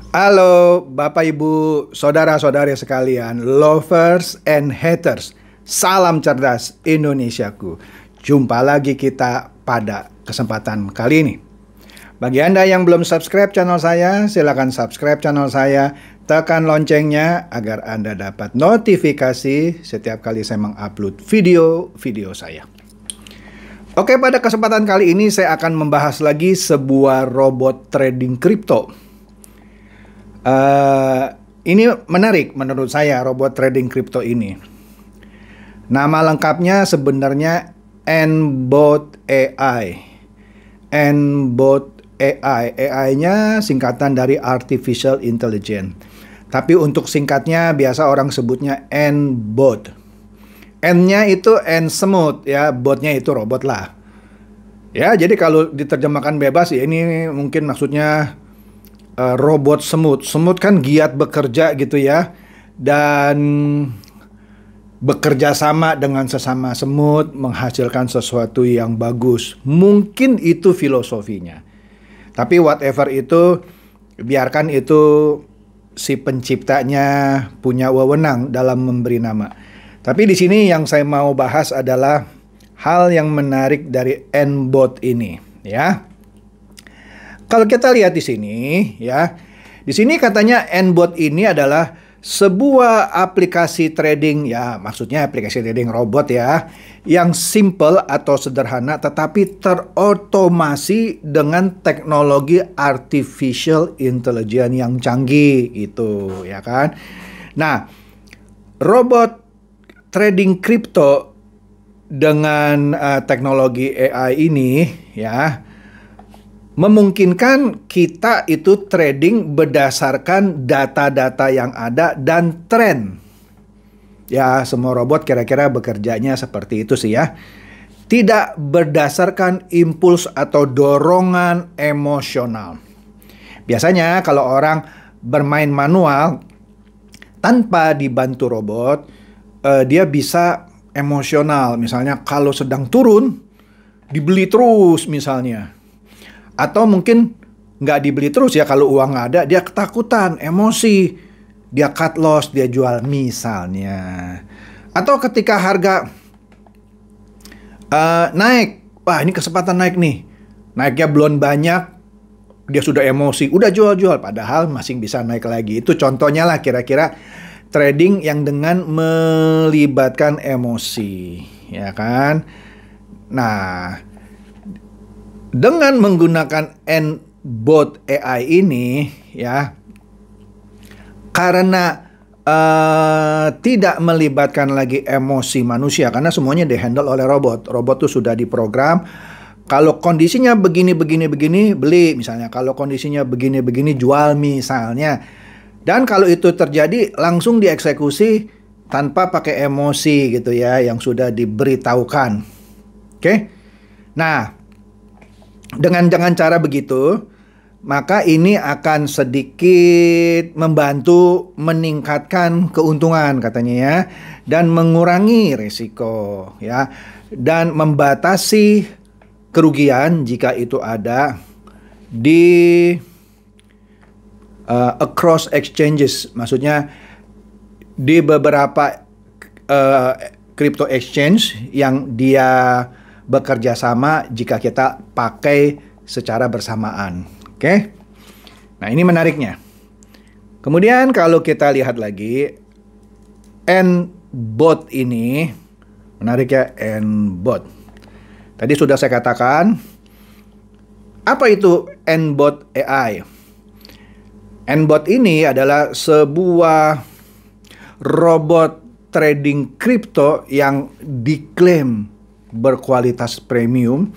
Halo Bapak Ibu, saudara-saudari sekalian, lovers and haters. Salam cerdas Indonesiaku. Jumpa lagi kita pada kesempatan kali ini. Bagi Anda yang belum subscribe channel saya, silakan subscribe channel saya, tekan loncengnya agar Anda dapat notifikasi setiap kali saya mengupload video-video saya. Oke, pada kesempatan kali ini saya akan membahas lagi sebuah robot trading kripto. Ini menarik menurut saya, robot trading kripto ini. Nama lengkapnya sebenarnya Nbot AI. Nbot AI. AI-nya singkatan dari Artificial Intelligence. Tapi untuk singkatnya biasa orang sebutnya Nbot. N-nya itu N semut ya, botnya itu robot lah. Ya, jadi kalau diterjemahkan bebas ya ini mungkin maksudnya robot semut. Semut kan giat bekerja gitu ya, dan bekerja sama dengan sesama semut menghasilkan sesuatu yang bagus. Mungkin itu filosofinya. Tapi whatever itu, biarkan itu si penciptanya punya wewenang dalam memberi nama. Tapi di sini yang saya mau bahas adalah hal yang menarik dari Nbot ini, ya. Kalau kita lihat di sini, ya, di sini katanya Nbot ini adalah sebuah aplikasi trading, ya, maksudnya aplikasi trading robot ya, yang simple atau sederhana tetapi terotomasi dengan teknologi artificial intelligence yang canggih, gitu, ya kan? Nah, robot trading kripto dengan teknologi AI ini, ya, memungkinkan kita itu trading berdasarkan data-data yang ada dan tren. Ya, semua robot kira-kira bekerjanya seperti itu sih ya. Tidak berdasarkan impuls atau dorongan emosional. Biasanya kalau orang bermain manual tanpa dibantu robot, dia bisa emosional. Misalnya kalau sedang turun, dibeli terus misalnya. Atau mungkin nggak dibeli terus ya, kalau uang nggak ada, dia ketakutan, emosi, dia cut loss, dia jual misalnya. Atau ketika harga naik, wah ini kesempatan naik nih, naiknya belum banyak, dia sudah emosi, udah jual-jual, padahal masih bisa naik lagi. Itu contohnya lah kira-kira trading yang dengan melibatkan emosi, ya kan? Nah, dengan menggunakan Nbot AI ini, ya, karena tidak melibatkan lagi emosi manusia, karena semuanya dihandle oleh robot. Robot tuh sudah diprogram. Kalau kondisinya begini, beli misalnya. Kalau kondisinya begini, jual misalnya. Dan kalau itu terjadi, langsung dieksekusi tanpa pakai emosi gitu ya, yang sudah diberitahukan. Oke? Nah, dengan cara begitu, maka ini akan sedikit membantu meningkatkan keuntungan katanya ya, dan mengurangi risiko ya, dan membatasi kerugian jika itu ada di across exchanges, maksudnya di beberapa crypto exchange yang dia bekerja sama jika kita pakai secara bersamaan. Oke? Nah, ini menariknya. Kemudian kalau kita lihat lagi Nbot ini, menarik ya, Nbot. Tadi sudah saya katakan, apa itu Nbot AI? Nbot ini adalah sebuah robot trading kripto yang diklaim berkualitas premium,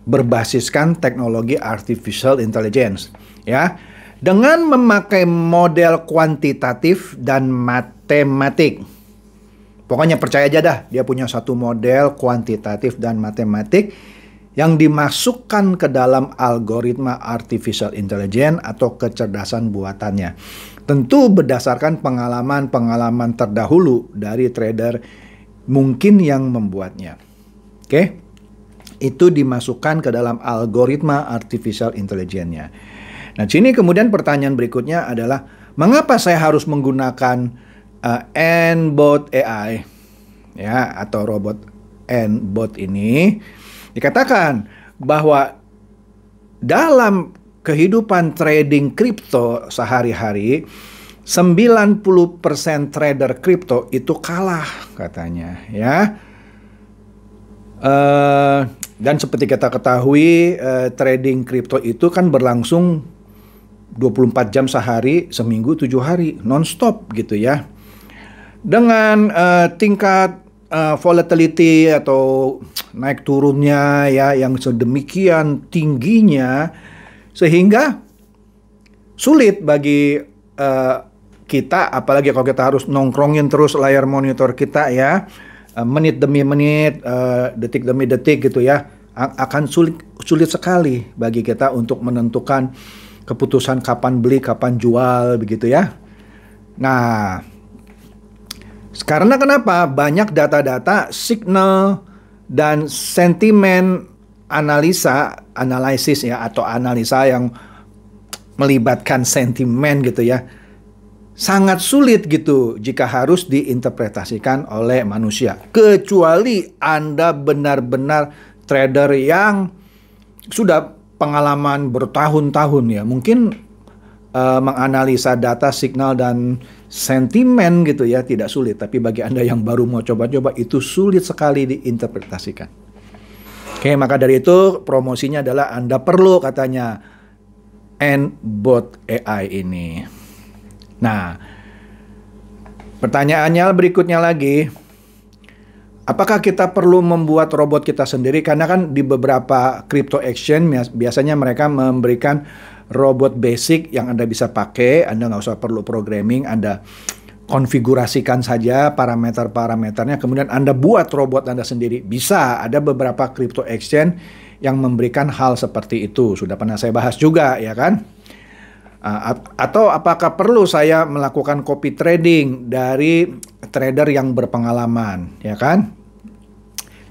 berbasiskan teknologi artificial intelligence, ya, dengan memakai model kuantitatif dan matematik. Pokoknya percaya aja dah, dia punya satu model kuantitatif dan matematik yang dimasukkan ke dalam algoritma artificial intelligence atau kecerdasan buatannya. Tentu berdasarkan pengalaman-pengalaman terdahulu dari trader mungkin yang membuatnya. Oke, itu dimasukkan ke dalam algoritma artificial intelligence-nya. Nah, sini kemudian pertanyaan berikutnya adalah, mengapa saya harus menggunakan N-bot AI, ya, atau robot N-bot ini? Dikatakan bahwa dalam kehidupan trading kripto sehari-hari, 90% trader kripto itu kalah katanya, ya. Dan seperti kita ketahui, trading kripto itu kan berlangsung 24 jam sehari, seminggu 7 hari, non-stop gitu ya. Dengan tingkat volatility atau naik turunnya ya yang sedemikian tingginya, sehingga sulit bagi kita, apalagi kalau kita harus nongkrongin terus layar monitor kita ya, menit demi menit, detik demi detik gitu ya, akan sulit sekali bagi kita untuk menentukan keputusan kapan beli, kapan jual begitu ya. Nah, karena kenapa? Banyak data-data, signal, dan sentimen analisis ya, atau analisa yang melibatkan sentimen gitu ya, sangat sulit gitu jika harus diinterpretasikan oleh manusia. Kecuali Anda benar-benar trader yang sudah pengalaman bertahun-tahun ya, mungkin menganalisa data, signal, dan sentimen gitu ya, tidak sulit. Tapi bagi Anda yang baru mau coba-coba, itu sulit sekali diinterpretasikan. Oke, maka dari itu promosinya adalah Anda perlu katanya N-bot AI ini. Nah, pertanyaannya berikutnya lagi, apakah kita perlu membuat robot kita sendiri? Karena kan di beberapa crypto exchange biasanya mereka memberikan robot basic yang Anda bisa pakai. Anda nggak usah perlu programming, Anda konfigurasikan saja parameter-parameternya, kemudian Anda buat robot Anda sendiri. Bisa, ada beberapa crypto exchange yang memberikan hal seperti itu. Sudah pernah saya bahas juga, ya kan? Atau apakah perlu saya melakukan copy trading dari trader yang berpengalaman, ya kan?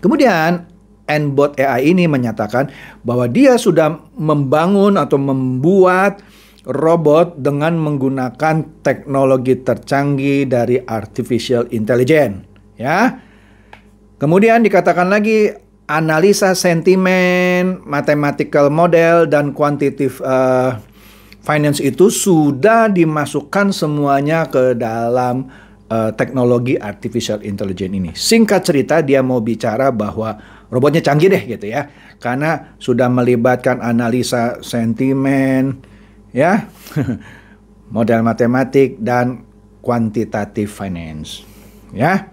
Kemudian N-bot AI ini menyatakan bahwa dia sudah membangun atau membuat robot dengan menggunakan teknologi tercanggih dari artificial intelligence, ya. Kemudian dikatakan lagi analisa sentimen, mathematical model, dan quantitative finance itu sudah dimasukkan semuanya ke dalam teknologi artificial intelligence ini. Singkat cerita, dia mau bicara bahwa robotnya canggih deh gitu ya, karena sudah melibatkan analisa sentimen, ya, model matematik, dan quantitative finance, ya.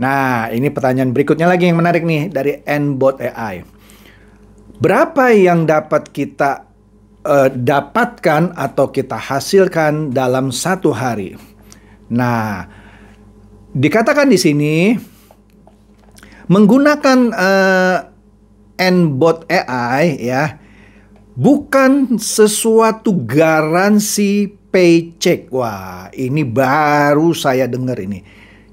Nah, ini pertanyaan berikutnya lagi yang menarik nih dari N-bot AI. Berapa yang dapat kita dapatkan atau kita hasilkan dalam satu hari? Nah, dikatakan di sini menggunakan N-bot AI ya, bukan sesuatu garansi paycheck. Wah, ini baru saya dengar ini.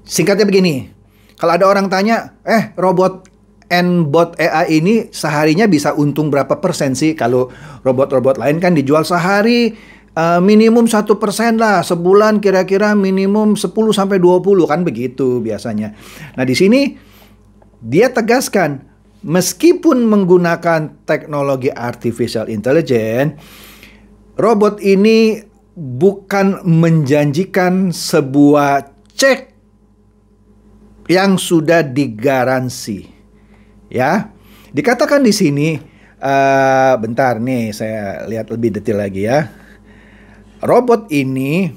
Singkatnya begini, kalau ada orang tanya, robot N-bot AI ini seharinya bisa untung berapa persen sih? Kalau robot-robot lain kan dijual sehari minimum 1% lah, sebulan kira-kira minimum 10-20 kan begitu biasanya. Nah, di sini dia tegaskan, meskipun menggunakan teknologi artificial intelligence, robot ini bukan menjanjikan sebuah cek yang sudah digaransi. Ya, dikatakan di sini, bentar nih saya lihat lebih detail lagi ya. Robot ini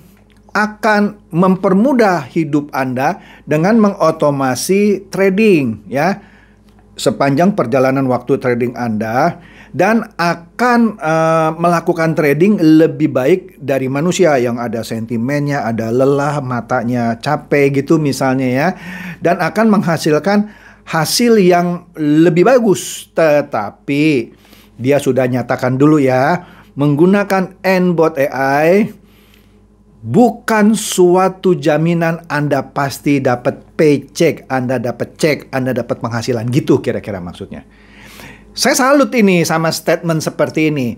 akan mempermudah hidup Anda dengan mengotomasi trading ya, sepanjang perjalanan waktu trading Anda, dan akan melakukan trading lebih baik dari manusia yang ada sentimennya, ada lelah, matanya capek gitu misalnya ya, dan akan menghasilkan hasil yang lebih bagus. Tetapi dia sudah nyatakan dulu ya, menggunakan N-bot AI bukan suatu jaminan Anda pasti dapat paycheck, Anda dapat cek, Anda dapat penghasilan gitu kira-kira maksudnya. Saya salut ini sama statement seperti ini.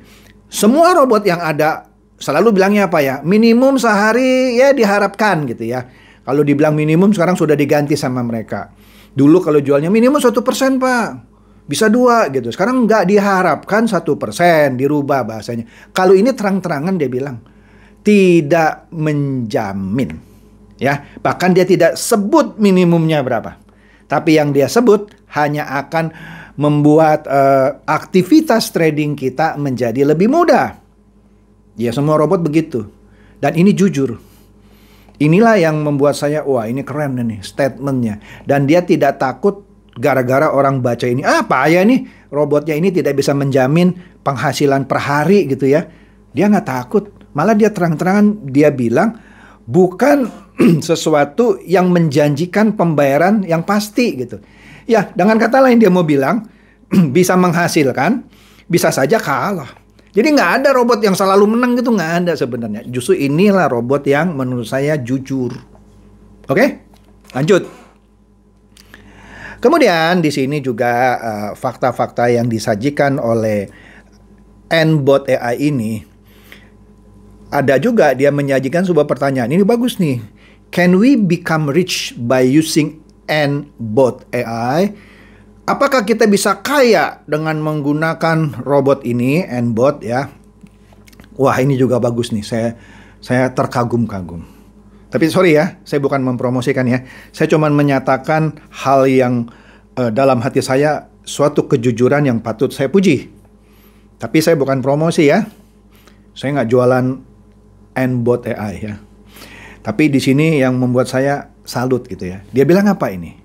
Semua robot yang ada selalu bilangnya apa ya? Minimum sehari ya diharapkan gitu ya. Kalau dibilang minimum sekarang sudah diganti sama mereka. Dulu kalau jualnya minimum 1% Pak. Bisa 2 gitu. Sekarang nggak diharapkan 1%, dirubah bahasanya. Kalau ini terang-terangan dia bilang tidak menjamin. Ya, bahkan dia tidak sebut minimumnya berapa. Tapi yang dia sebut hanya akan membuat aktivitas trading kita menjadi lebih mudah. Ya semua robot begitu. Dan ini jujur. Inilah yang membuat saya, wah ini keren nih statementnya. Dan dia tidak takut gara-gara orang baca ini. Apa ya nih robotnya ini tidak bisa menjamin penghasilan per hari gitu ya. Dia nggak takut. Malah dia terang-terangan dia bilang bukan sesuatu yang menjanjikan pembayaran yang pasti gitu. Ya, dengan kata lain dia mau bilang bisa menghasilkan, bisa saja kalah. Jadi nggak ada robot yang selalu menang gitu, nggak ada sebenarnya. Justru inilah robot yang menurut saya jujur. Oke, lanjut. Kemudian di sini juga fakta-fakta yang disajikan oleh Nbot AI ini. Ada juga dia menyajikan sebuah pertanyaan. Ini bagus nih. Can we become rich by using Nbot AI? Apakah kita bisa kaya dengan menggunakan robot ini, Nbot ya? Wah ini juga bagus nih, saya terkagum-kagum. Tapi sorry ya, saya bukan mempromosikan ya. Saya cuma menyatakan hal yang dalam hati saya, suatu kejujuran yang patut saya puji. Tapi saya bukan promosi ya. Saya nggak jualan Nbot AI ya. Tapi di sini yang membuat saya salut gitu ya. Dia bilang apa ini?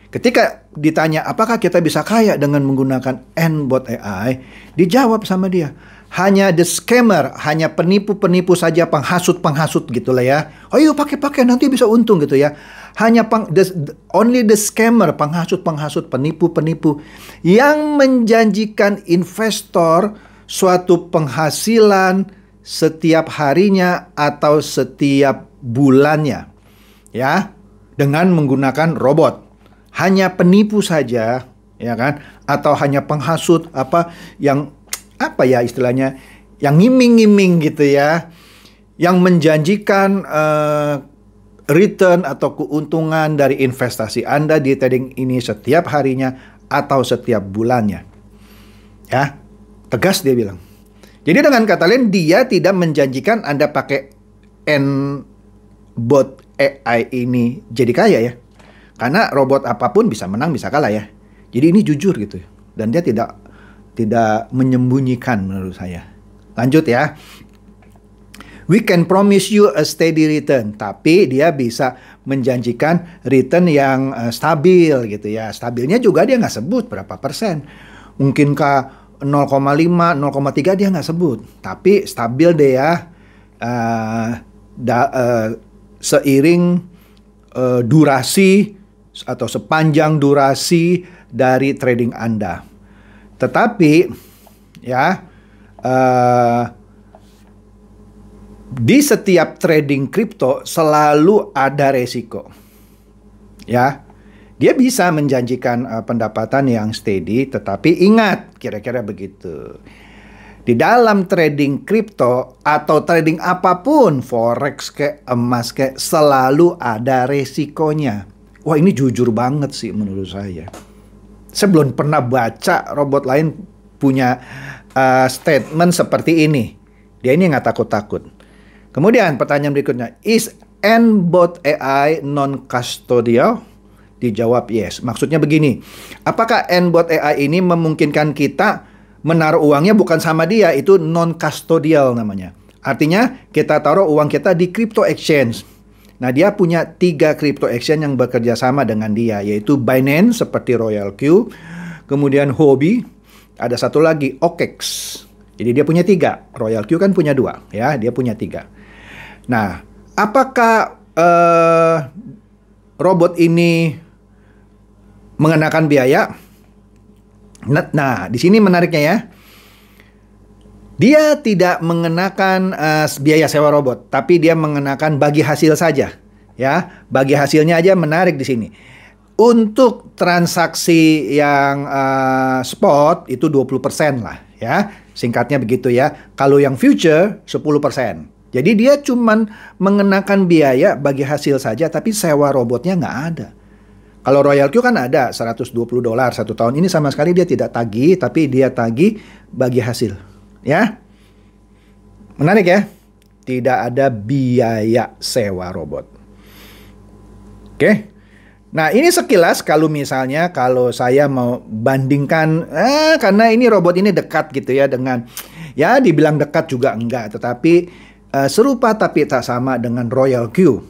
Ketika ditanya apakah kita bisa kaya dengan menggunakan Nbot AI, dijawab sama dia, hanya the scammer, hanya penipu-penipu saja, penghasut-penghasut gitu lah ya. Oh iya pakai-pakai nanti bisa untung gitu ya. Hanya only the scammer, penghasut-penghasut, penipu-penipu yang menjanjikan investor suatu penghasilan setiap harinya atau setiap bulannya. Ya, dengan menggunakan robot. Hanya penipu saja, ya kan? Atau hanya penghasut yang istilahnya, yang ngiming-ngiming gitu ya, yang menjanjikan return atau keuntungan dari investasi Anda di trading ini setiap harinya atau setiap bulannya. Ya, tegas dia bilang. Jadi dengan kata lain dia tidak menjanjikan Anda pakai Nbot AI ini jadi kaya ya. Karena robot apapun bisa menang, bisa kalah ya. Jadi ini jujur gitu. Dan dia tidak menyembunyikan menurut saya. Lanjut ya. We can promise you a steady return. Tapi dia bisa menjanjikan return yang stabil gitu ya. Stabilnya juga dia nggak sebut berapa persen. Mungkinkah 0,5, 0,3 dia nggak sebut. Tapi stabil deh ya. Seiring durasi atau sepanjang durasi dari trading Anda. Tetapi ya di setiap trading kripto selalu ada resiko. Ya. Dia bisa menjanjikan pendapatan yang steady, tetapi ingat kira-kira begitu. Di dalam trading kripto atau trading apapun, forex kayak emas kayak, selalu ada resikonya. Wah ini jujur banget sih menurut saya. Saya belum pernah baca robot lain punya statement seperti ini. Dia ini nggak takut-takut. Kemudian pertanyaan berikutnya, is Nbot AI non-custodial? Dijawab yes. Maksudnya begini, apakah Nbot AI ini memungkinkan kita menaruh uangnya bukan sama dia, itu non-custodial namanya. Artinya kita taruh uang kita di crypto exchange. Nah dia punya 3 crypto exchange yang bekerja sama dengan dia, yaitu Binance seperti Royal Q, kemudian Huobi, ada satu lagi OKEX. Jadi dia punya 3, Royal Q kan punya 2, ya dia punya 3. Nah apakah robot ini mengenakan biaya? Nah, di sini menariknya ya. Dia tidak mengenakan biaya sewa robot, tapi dia mengenakan bagi hasil saja. Ya, bagi hasilnya aja menarik di sini. Untuk transaksi yang spot itu 20% lah, ya. Singkatnya begitu ya. Kalau yang future 10%. Jadi dia cuman mengenakan biaya bagi hasil saja, tapi sewa robotnya nggak ada. Kalau Royal Q kan ada $120 satu tahun. Ini sama sekali dia tidak tagih, tapi dia tagih bagi hasil. Ya, menarik ya. Tidak ada biaya sewa robot. Oke. Nah, ini sekilas kalau misalnya kalau saya mau bandingkan, karena ini robot ini dekat gitu ya dengan, ya dibilang dekat juga enggak, tetapi serupa tapi tak sama dengan Royal Q.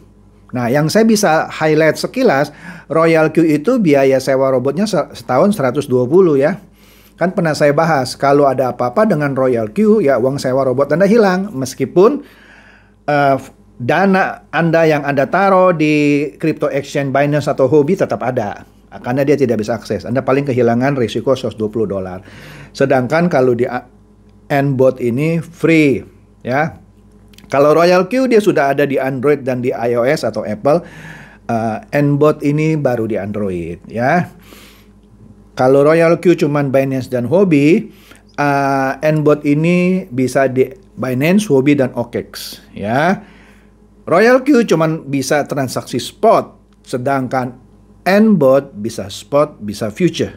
Nah, yang saya bisa highlight sekilas, Royal Q itu biaya sewa robotnya setahun 120 ya. Kan pernah saya bahas, kalau ada apa-apa dengan Royal Q, ya uang sewa robot Anda hilang. Meskipun dana Anda yang Anda taruh di crypto exchange Binance atau Huobi tetap ada. Karena dia tidak bisa akses. Anda paling kehilangan risiko $120. Sedangkan kalau di Nbot ini free ya. Kalau Royal Q dia sudah ada di Android dan di iOS atau Apple. Nbot ini baru di Android ya. Kalau Royal Q cuman Binance dan Huobi, Nbot ini bisa di Binance, Huobi dan OKX ya. Royal Q cuman bisa transaksi spot, sedangkan Nbot bisa spot, bisa future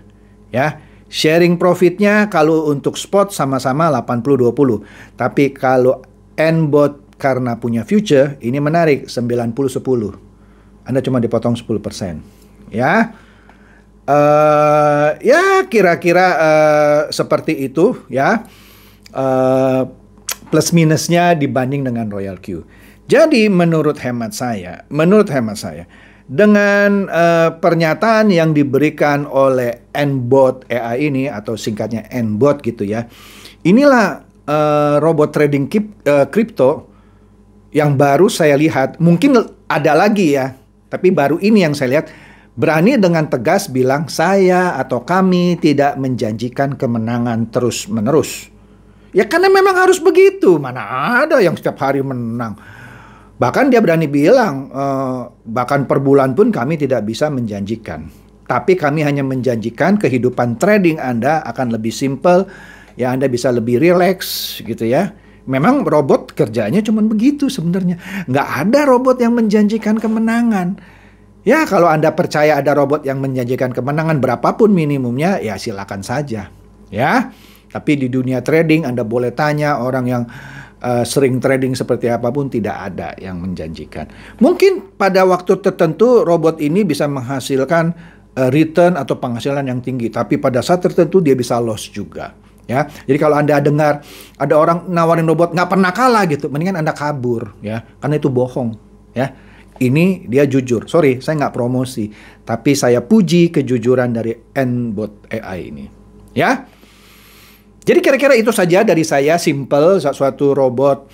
ya. Sharing profitnya kalau untuk spot sama-sama 80-20. Tapi kalau Nbot karena punya future, ini menarik 90-10. Anda cuma dipotong 10%. Ya. Ya kira-kira seperti itu ya. Plus minusnya dibanding dengan Royal Q. Jadi menurut hemat saya, dengan pernyataan yang diberikan oleh Nbot AI ini atau singkatnya Nbot gitu ya. Inilah robot trading kripto yang baru saya lihat, mungkin ada lagi ya, tapi baru ini yang saya lihat, berani dengan tegas bilang saya atau kami tidak menjanjikan kemenangan terus-menerus. Ya karena memang harus begitu, mana ada yang setiap hari menang. Bahkan dia berani bilang, bahkan per bulan pun kami tidak bisa menjanjikan. Tapi kami hanya menjanjikan kehidupan trading Anda akan lebih simple, ya Anda bisa lebih relax gitu ya. Memang robot kerjanya cuma begitu sebenarnya. Nggak ada robot yang menjanjikan kemenangan. Ya kalau Anda percaya ada robot yang menjanjikan kemenangan berapapun minimumnya, ya silakan saja. Ya, tapi di dunia trading Anda boleh tanya orang yang sering trading seperti apapun, tidak ada yang menjanjikan. Mungkin pada waktu tertentu robot ini bisa menghasilkan return atau penghasilan yang tinggi, tapi pada saat tertentu dia bisa loss juga. Ya, jadi kalau Anda dengar ada orang nawarin robot nggak pernah kalah gitu, mendingan Anda kabur ya, karena itu bohong ya. Ini dia jujur. Sorry, saya nggak promosi, tapi saya puji kejujuran dari Nbot AI ini. Ya, jadi kira-kira itu saja dari saya, simple, suatu robot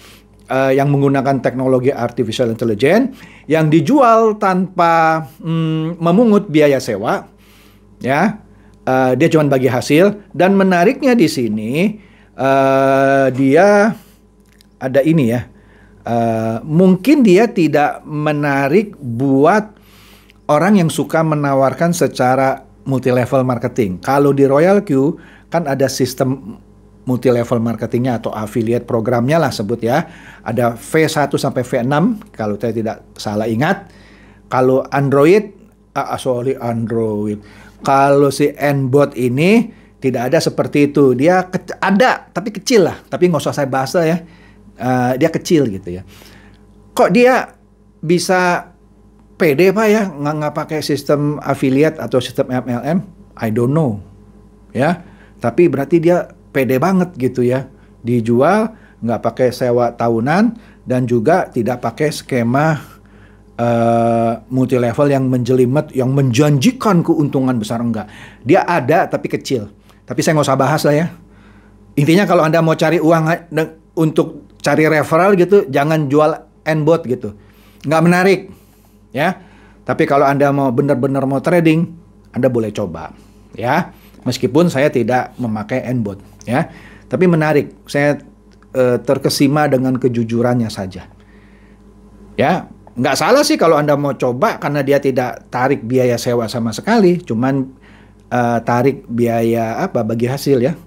yang menggunakan teknologi artificial intelligence yang dijual tanpa memungut biaya sewa, ya. Dia cuma bagi hasil, dan menariknya di sini dia ada ini ya, mungkin dia tidak menarik buat orang yang suka menawarkan secara multi level marketing. Kalau di Royal Q kan ada sistem multi level marketingnya atau affiliate programnya lah sebut ya, ada V1 sampai V6 kalau saya tidak salah ingat. Kalau Android, kalau si Nbot ini tidak ada seperti itu. Dia ada, tapi kecil lah. Tapi nggak usah saya bahas ya. Dia kecil gitu ya. Kok dia bisa pede Pak ya? Nggak pakai sistem affiliate atau sistem MLM? I don't know. Ya, tapi berarti dia pede banget gitu ya. Dijual, nggak pakai sewa tahunan, dan juga tidak pakai skema multi level yang menjelimet, yang menjanjikan keuntungan besar, enggak. Dia ada tapi kecil. Tapi saya nggak usah bahas lah ya. Intinya kalau Anda mau cari uang untuk cari referral gitu, jangan jual Nbot gitu. Nggak menarik ya. Tapi kalau Anda mau benar-benar mau trading, Anda boleh coba ya. Meskipun saya tidak memakai Nbot ya. Tapi menarik. Saya terkesima dengan kejujurannya saja. Ya. Nggak salah sih kalau Anda mau coba, karena dia tidak tarik biaya sewa sama sekali, cuman tarik biaya bagi hasil ya.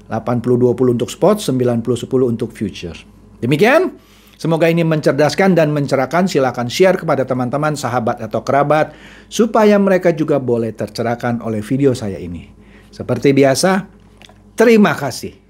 80-20 untuk spot, 90-10 untuk future. Demikian, semoga ini mencerdaskan dan mencerahkan. Silakan share kepada teman-teman, sahabat atau kerabat supaya mereka juga boleh tercerahkan oleh video saya ini. Seperti biasa, terima kasih.